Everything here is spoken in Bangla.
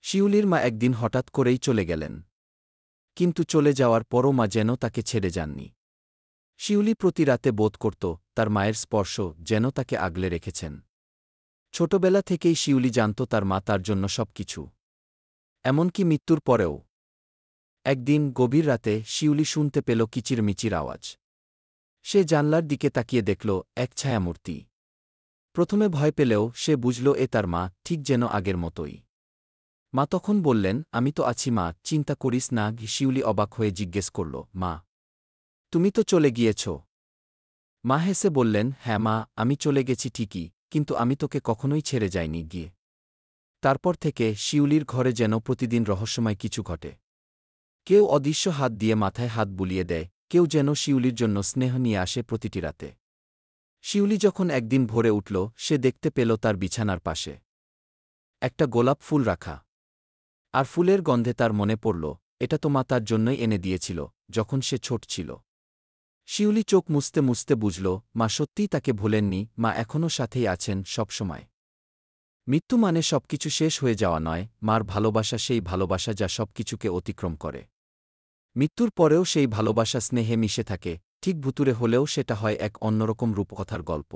শিউলির মা একদিন হঠাৎ করেই চলে গেলেন। কিন্তু চলে যাওয়ার পরও মা যেন তাকে ছেড়ে যাননি। শিউলি প্রতি রাতে বোধ করত তার মায়ের স্পর্শ যেন তাকে আগলে রেখেছেন। ছোটবেলা থেকেই শিউলি জানত তার মা তার জন্য সব কিছু, এমনকি মৃত্যুর পরেও। একদিন গভীর রাতে শিউলি শুনতে পেল কিচিরমিচির আওয়াজ। সে জানলার দিকে তাকিয়ে দেখল এক ছায়ামূর্তি। প্রথমে ভয় পেলেও সে বুঝল এ তার মা, ঠিক যেন আগের মতোই। মা তখন বললেন, আমি তো আছি মা, চিন্তা করিস না। শিউলি অবাক হয়ে জিজ্ঞেস করল, মা, তুমি তো চলে গিয়েছ? মা হেসে বললেন, হ্যাঁ মা, আমি চলে গেছি ঠিকই, কিন্তু আমি তোকে কখনোই ছেড়ে যাইনি গিয়ে। তারপর থেকে শিউলির ঘরে যেন প্রতিদিন রহস্যময় কিছু ঘটে। কেউ অদৃশ্য হাত দিয়ে মাথায় হাত বুলিয়ে দেয়, কেউ যেন শিউলির জন্য স্নেহ নিয়ে আসে প্রতিটি রাতে। শিউলি যখন একদিন ভোরে উঠল, সে দেখতে পেল তার বিছানার পাশে একটা গোলাপ ফুল রাখা। আর ফুলের গন্ধে তার মনে পড়ল, এটা তো মা তার জন্যই এনে দিয়েছিল যখন সে ছোট ছিল। শিউলি চোখ মুছতে মুছতে বুঝল, মা সত্যিই তাকে ভোলেননি, মা এখনও সাথেই আছেন সবসময়। মৃত্যু মানে সবকিছু শেষ হয়ে যাওয়া নয়, মার ভালোবাসা সেই ভালোবাসা যা সবকিছুকে অতিক্রম করে। মৃত্যুর পরেও সেই ভালোবাসা স্নেহে মিশে থাকে, ঠিক ভুতুরে হলেও সেটা হয় এক অন্যরকম রূপকথার গল্প।